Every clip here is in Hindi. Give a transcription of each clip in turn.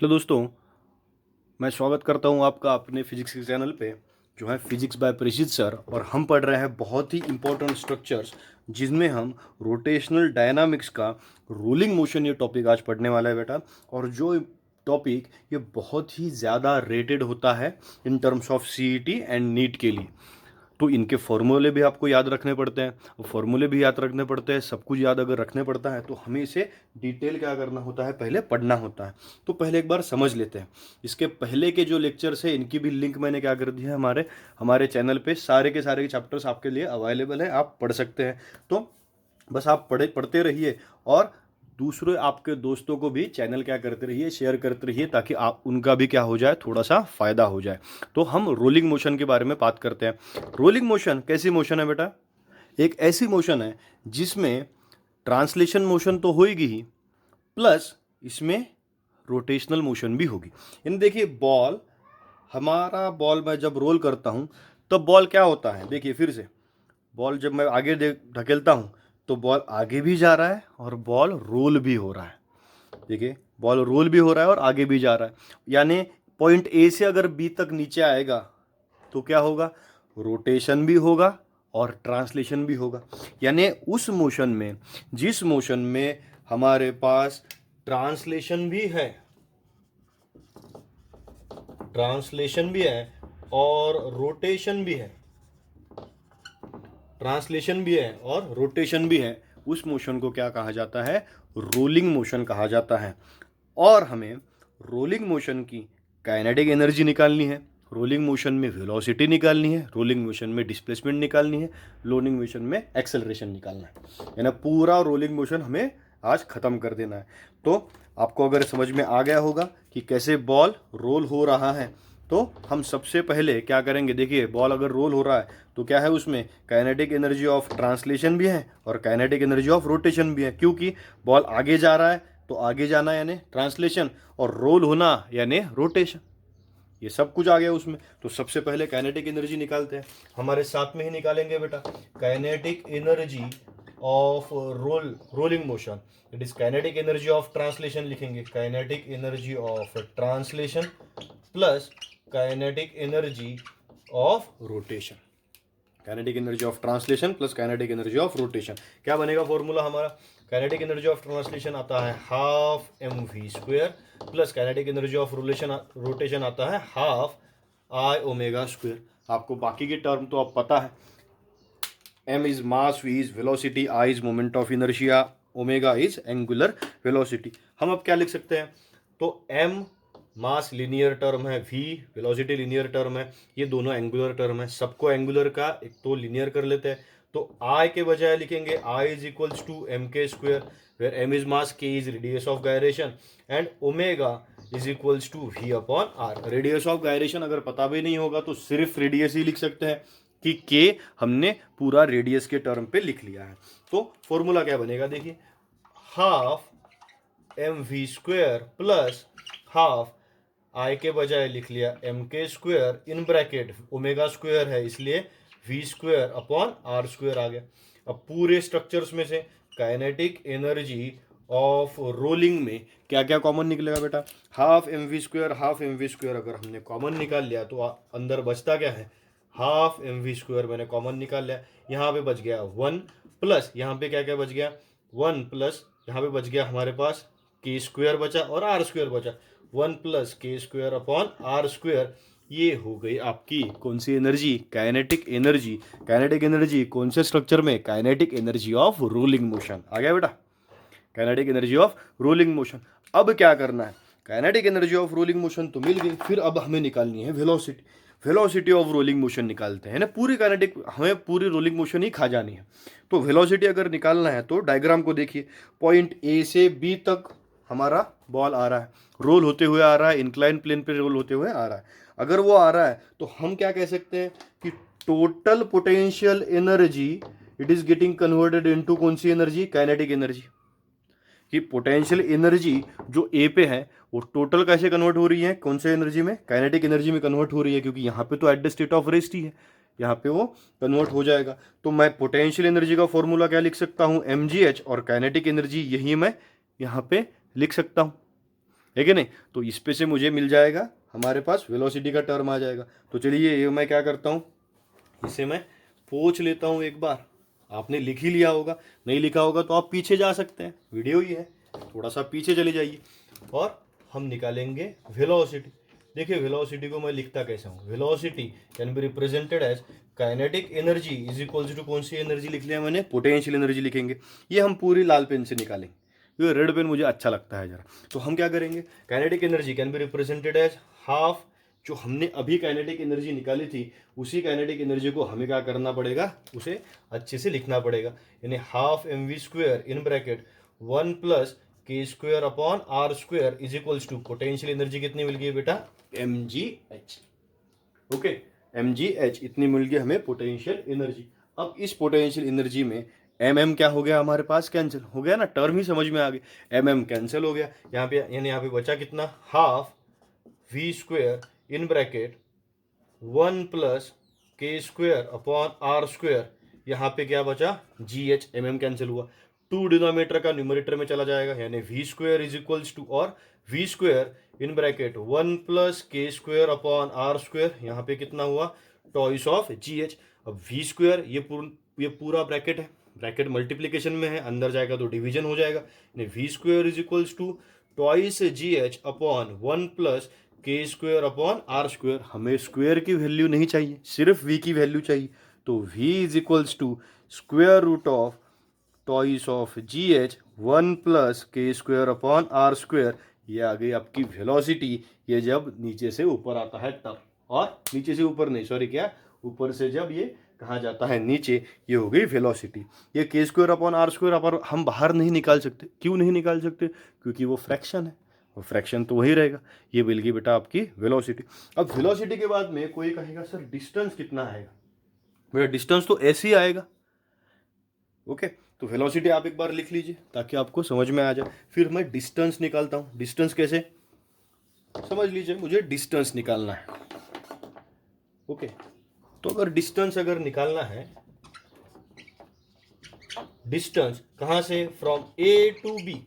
हेलो दोस्तों, मैं स्वागत करता हूं आपका अपने फिजिक्स के चैनल पे जो है फिजिक्स बाय प्रेषित सर। और हम पढ़ रहे हैं बहुत ही इंपॉर्टेंट स्ट्रक्चर्स जिसमें हम रोटेशनल डायनामिक्स का रोलिंग मोशन ये टॉपिक आज पढ़ने वाला है बेटा। और जो टॉपिक ये बहुत ही ज़्यादा रेटेड होता है in terms of CET and NEET के लिए। तो इनके फॉर्मूले भी आपको याद रखने पड़ते हैं, फॉर्मूले भी याद रखने पड़ते हैं। सब कुछ याद अगर रखने पड़ता है तो हमें इसे डिटेल क्या करना होता है, पहले पढ़ना होता है। तो पहले एक बार समझ लेते हैं। इसके पहले के जो लेक्चर्स है इनकी भी लिंक मैंने क्या कर दी है, हमारे हमारे चैनल पे सारे के सारे चैप्टर्स आपके लिए अवेलेबल है, आप पढ़ सकते हैं। तो बस आप पढ़ते रहिए और दूसरे आपके दोस्तों को भी चैनल क्या करते रहिए, शेयर करते रहिए, ताकि आप उनका भी क्या हो जाए, थोड़ा सा फायदा हो जाए। तो हम रोलिंग मोशन के बारे में बात करते हैं। रोलिंग मोशन कैसी मोशन है बेटा? एक ऐसी मोशन है जिसमें ट्रांसलेशन मोशन तो होगी ही, प्लस इसमें रोटेशनल मोशन भी होगी। यानी देखिए, हमारा बॉल मैं जब रोल करता हूं तब बॉल क्या होता है, देखिए फिर से, बॉल जब मैं आगे धकेलता हूं तो बॉल आगे भी जा रहा है और बॉल रोल भी हो रहा है। देखिए, बॉल रोल भी हो रहा है और आगे भी जा रहा है। यानी पॉइंट ए से अगर बी तक नीचे आएगा तो क्या होगा, रोटेशन भी होगा और ट्रांसलेशन भी होगा। यानी उस मोशन में, जिस मोशन में हमारे पास ट्रांसलेशन भी है, ट्रांसलेशन भी है और रोटेशन भी है, ट्रांसलेशन भी है और रोटेशन भी है, उस मोशन को क्या कहा जाता है, रोलिंग मोशन कहा जाता है। और हमें रोलिंग मोशन की काइनेटिक एनर्जी निकालनी है, रोलिंग मोशन में वेलोसिटी निकालनी है, रोलिंग मोशन में डिस्प्लेसमेंट निकालनी है, रोलिंग मोशन में एक्सेलरेशन निकालना है। यानी पूरा रोलिंग मोशन हमें आज ख़त्म कर देना है। तो आपको अगर समझ में आ गया होगा कि कैसे बॉल रोल हो रहा है, तो हम सबसे पहले क्या करेंगे, देखिए बॉल अगर रोल हो रहा है तो क्या है, उसमें काइनेटिक एनर्जी ऑफ ट्रांसलेशन भी है और काइनेटिक एनर्जी ऑफ रोटेशन भी है। क्योंकि बॉल आगे जा रहा है तो आगे जाना यानी ट्रांसलेशन, और रोल होना यानी रोटेशन, ये सब कुछ आ गया उसमें। तो सबसे पहले काइनेटिक एनर्जी निकालते हैं, हमारे साथ में ही निकालेंगे बेटा। Kinetic energy of rolling motion, it is kinetic energy of translation लिखेंगे, kinetic energy of translation plus kinetic energy of rotation. Kinetic energy of translation plus kinetic energy of rotation, क्या बनेगा फॉर्मूला हमारा? काइनेटिक एनर्जी ऑफ ट्रांसलेशन आता है half M we square plus kinetic energy of rotation आता है हाफ आई ओमेगा स्क्वेयर। आपको बाकी के टर्म तो अब पता है, m is mass, v is velocity, i is moment of inertia, omega is angular velocity. हम अब क्या लिख सकते हैं? तो m मास लिनियर टर्म है, v वेलोसिटी लिनियर टर्म है, ये दोनों एंगुलर टर्म है। सबको एंगुलर का एक तो लिनियर कर लेते हैं, तो i के बजाय लिखेंगे i is equals to m k square, where m is mass, k is radius of gyration and omega is equals to v upon r। Radius of gyration अगर पता भी नहीं होगा तो सिर्फ रेडियस ही लिख सकते हैं कि k हमने पूरा रेडियस के टर्म पे लिख लिया है। तो फॉर्मूला क्या बनेगा, देखिए, half M we square plus half I के बजाय लिख लिया m k square, in bracket omega square है इसलिए v square upon r square आ गया। अब पूरे स्ट्रक्चर्स में से काइनेटिक एनर्जी ऑफ रोलिंग में क्या क्या कॉमन निकलेगा बेटा? Half M we square, half M we square अगर हमने कॉमन निकाल लिया तो अंदर बचता क्या है, हाफ एम वी स्क्वेयर मैंने कॉमन निकाल लिया, यहाँ पे बच गया 1 प्लस यहाँ पे क्या क्या बच गया, 1 प्लस यहाँ पे बच गया हमारे पास के स्क्वेयर बचा और आर स्क्वेयर बचा, 1 प्लस के स्क्वेयर अपॉन आर स्क्वेयर। ये हो गई आपकी कौन सी energy, kinetic energy. Kinetic energy कौन से स्ट्रक्चर में, kinetic energy of rolling motion. आ गया बेटा, kinetic energy of rolling motion. अब क्या करना है, kinetic energy of rolling motion तो मिल गई, फिर अब हमें निकालनी है velocity. Velocity of rolling motion निकालते हैं ना, पूरी काइनेटिक हमें पूरी रोलिंग मोशन ही खा जानी है। तो वेलोसिटी अगर निकालना है तो डायग्राम को देखिए, पॉइंट ए से बी तक हमारा बॉल आ रहा है, रोल होते हुए आ रहा है, इंक्लाइन प्लेन पे रोल होते हुए आ रहा है। अगर वो आ रहा है तो हम क्या कह सकते हैं कि total potential energy it is getting converted into कौन सी एनर्जी, काइनेटिक एनर्जी। कि पोटेंशियल एनर्जी जो ए पे है वो टोटल कैसे कन्वर्ट हो रही है, कौन से एनर्जी में, काइनेटिक एनर्जी में कन्वर्ट हो रही है, क्योंकि यहाँ पे तो at the state of rest ही है, यहाँ पे वो कन्वर्ट हो जाएगा। तो मैं पोटेंशियल एनर्जी का फॉर्मूला क्या लिख सकता हूँ, mgh, और काइनेटिक एनर्जी यही मैं यहाँ पे लिख सकता हूँ। है कि नहीं। तो इस पे से मुझे मिल जाएगा, हमारे पास वेलोसिटी का टर्म आ जाएगा। तो चलिए ये मैं क्या करता हूँ, इसे मैं पोंछ लेता हूँ एक बार। आपने लिख ही लिया होगा, नहीं लिखा होगा तो आप पीछे जा सकते हैं, वीडियो ही है, थोड़ा सा पीछे चले जाइए और हम निकालेंगे वेलोसिटी। देखिए वेलोसिटी को मैं लिखता कैसे हूँ, velocity can be represented as kinetic energy is equals to कौन सी एनर्जी लिख लिया मैंने, पोटेंशियल एनर्जी लिखेंगे। ये हम पूरी लाल पेन से निकालेंगे, ये रेड पेन मुझे अच्छा लगता है जरा। तो हम क्या करेंगे, kinetic energy can be represented as half, जो हमने अभी काइनेटिक एनर्जी निकाली थी उसी काइनेटिक एनर्जी को हमें क्या करना पड़ेगा, उसे अच्छे से लिखना पड़ेगा, यानी half mv² in bracket 1 plus k² upon r² is equals to potential energy कितनी मिल गई बेटा, mgh। ओके, mgh इतनी मिल गई हमें पोटेंशियल एनर्जी। अब इस पोटेंशियल एनर्जी में mm क्या हो गया हमारे पास, कैंसिल हो गया ना, टर्म ही समझ में आ गई, mm कैंसिल हो गया यहाँ पे, यानी यहाँ पे बचा कितना, हाफ v² इन bracket 1 plus k² upon r², यहाँ पे क्या बचा, gh, mm कैंसिल हुआ, 2 डिनोमिनेटर का न्यूमरेटर में चला जाएगा, यानी v² इज इक्वल्स टू, और v² इन bracket 1 plus k² upon r², यहाँ पे कितना हुआ, टॉइस ऑफ gh। अब v² ये पूरा ब्रैकेट है, ब्रैकेट मल्टीप्लीकेशन में है, अंदर जाएगा तो डिवीजन हो जाएगा, यानी v² is equals to twice gh upon 1 plus k² upon r²। हमें स्क्वेयर की वैल्यू नहीं चाहिए, सिर्फ v की वैल्यू चाहिए। तो v is equals to square root of twice of gh 1 plus k² upon r²। ये आ गई आपकी वेलोसिटी, ये जब नीचे से ऊपर आता है तब, और नीचे से ऊपर नहीं, सॉरी क्या, ऊपर से जब ये कहाँ जाता है, नीचे, ये हो गई वेलोसिटी। ये k² अपॉन r² अपर हम बाहर नहीं निकाल सकते, क्यों नहीं निकाल सकते, क्योंकि वो फ्रैक्शन है, वो फ्रैक्शन तो वही रहेगा। ये मिल गई बेटा आपकी वेलोसिटी। अब वेलोसिटी के बाद में कोई कहेगा सर डिस्टेंस कितना आएगा, बेटा डिस्टेंस तो ऐसे ही आएगा। ओके, तो वेलोसिटी आप एक बार लिख लीजिए ताकि आपको समझ में आ जाए। फिर मैं डिस्टेंस निकालता हूँ, डिस्टेंस कैसे, समझ लीजिए, मुझे डिस्टेंस निकालना है। ओके, तो अगर डिस्टेंस निकालना है, डिस्टेंस कहाँ से, from A to B,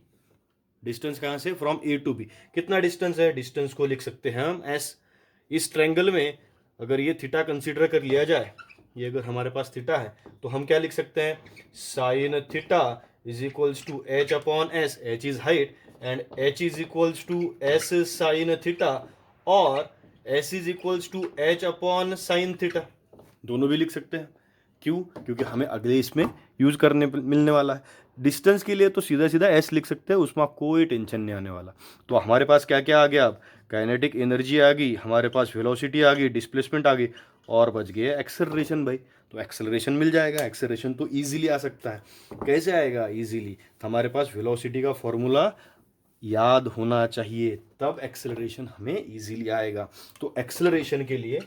distance कहाँ से, फ्रॉम ए टू बी। कितना डिस्टेंस है, डिस्टेंस को लिख सकते हैं हम एस। इस ट्रायंगल में अगर ये थीटा कंसीडर कर लिया जाए, ये अगर हमारे पास थीटा है तो हम क्या लिख सकते हैं, sine theta is equals to H upon s, h is height and h is equals to s sine theta, और s is equals to H upon sine theta, दोनों भी लिख सकते हैं। क्यों, क्योंकि हमें अगले इसमें यूज करने मिलने वाला है। डिस्टेंस के लिए तो सीधा सीधा एस लिख सकते हैं, उसमें कोई टेंशन नहीं आने वाला। तो हमारे पास क्या क्या आ गया, अब काइनेटिक एनर्जी आ गई, हमारे पास वेलोसिटी आ गई, डिस्प्लेसमेंट आ गई, और बच गया एक्सेलरेशन भाई। तो एक्सेलरेशन मिल जाएगा, एक्सेलरेशन तो ईजिली आ सकता है। कैसे आएगा ईजिली, हमारे पास वेलोसिटी का फॉर्मूला याद होना चाहिए, तब एक्सेलरेशन हमें ईजिली आएगा। तो एक्सेलरेशन के लिए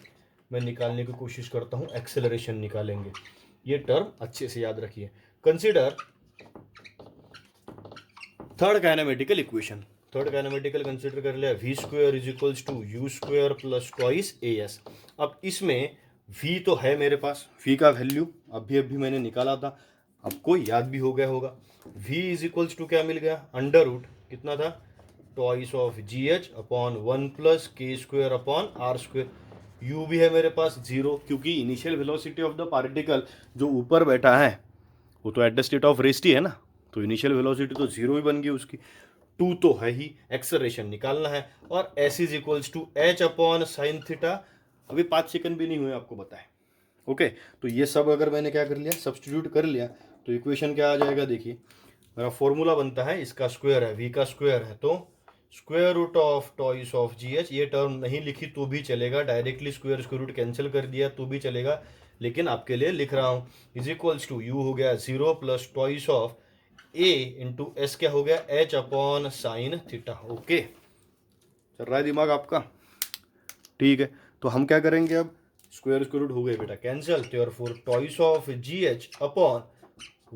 मैं निकालने की कोशिश करता हूँ, एक्सेलरेशन निकालेंगे, ये टर्म अच्छे से याद रखिए। Consider third kinematical equation, third kinematical consider कर लिया, v² is equals to u² plus twice as। अब इसमें v तो है मेरे पास, v का वैल्यू अभी मैंने निकाला था, आपको याद भी हो गया होगा। v इज इक्वल्स टू क्या मिल गया, अंडर रूट कितना था, twice of gh upon 1 plus k² upon r²। u भी है मेरे पास 0, क्योंकि initial velocity of the particle जो ऊपर बैठा है वो तो at the state of rest ही है ना, तो इनिशियल वेलोसिटी तो 0 ही बन गई उसकी। 2 तो है ही, एक्सेलरेशन निकालना है, और s is equals to H upon sine theta. अभी 5 सेकंड भी नहीं हुए आपको बताए। ओके, तो ये सब अगर मैंने क्या कर लिया, सब्स्टिट्यूट कर लिया, तो इक्वेशन क्या आ जाएगा, देखिए मेरा फॉर्मूला बनता है, इसका स्क्वायर है, v का स्क्वायर है, तो square root of twice of gh, ये टर्म नहीं लिखी तो भी चलेगा, डायरेक्टली स्क्वायर रूट कैंसिल कर दिया तो भी चलेगा, लेकिन आपके लिए लिख रहा हूँ, इज इक्वल्स टू u हो गया 0 plus twice of a into S क्या हो गया, h upon sine theta. Okay, चल रहा है दिमाग आपका, ठीक है। तो हम क्या करेंगे, अब स्क्वायर रूट हो गए बेटा cancel, therefore twice of gh upon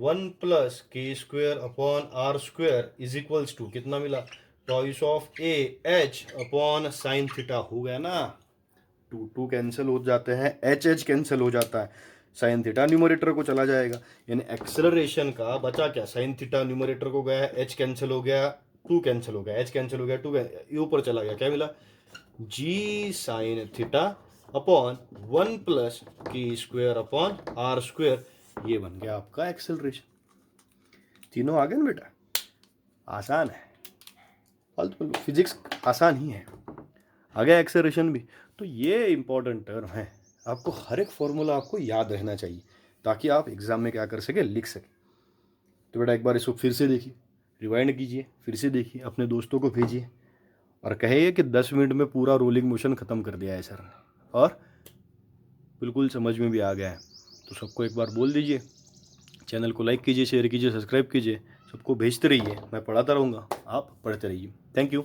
1 plus k² upon r² is equals to कितना मिला, twice of a h upon sine theta. हो गया ना, 2 कैंसिल हो जाते हैं, h कैंसिल हो जाता है, साइन थीटा न्यूमरेटर को चला जाएगा, यानी एक्सेलरेशन का बचा क्या, साइन थीटा न्यूमरेटर को गया, h कैंसिल हो गया, 2 कैंसिल हो गया, h कैंसिल हो गया, 2 ये ऊपर चला गया, क्या मिला g sine theta upon 1 plus की स्क्वायर अपॉन आर स्क्वायर, ये बन गया आपका एक्सेलरेशन। तीनों आ गए ना बेटा, आसान है, फालतू फिजिक्स आसान ही है। आ गया एक्सेलरेशन भी। तो ये इंपॉर्टेंट टर्म है, आपको हर एक फॉर्मूला आपको याद रहना चाहिए ताकि आप एग्जाम में क्या कर सके, लिख सके। तो बेटा एक बार इसको फिर से देखिए, रिवाइंड कीजिए, फिर से देखिए, अपने दोस्तों को भेजिए और कहिए कि 10 मिनट में पूरा रोलिंग मोशन ख़त्म कर दिया है सर ने, और बिल्कुल समझ में भी आ गया है। तो सबको एक बार बोल दीजिए, चैनल को लाइक कीजिए, शेयर कीजिए, सब्सक्राइब कीजिए, सबको भेजते रहिए, मैं पढ़ाता रहूँगा, आप पढ़ते रहिए। Thank you.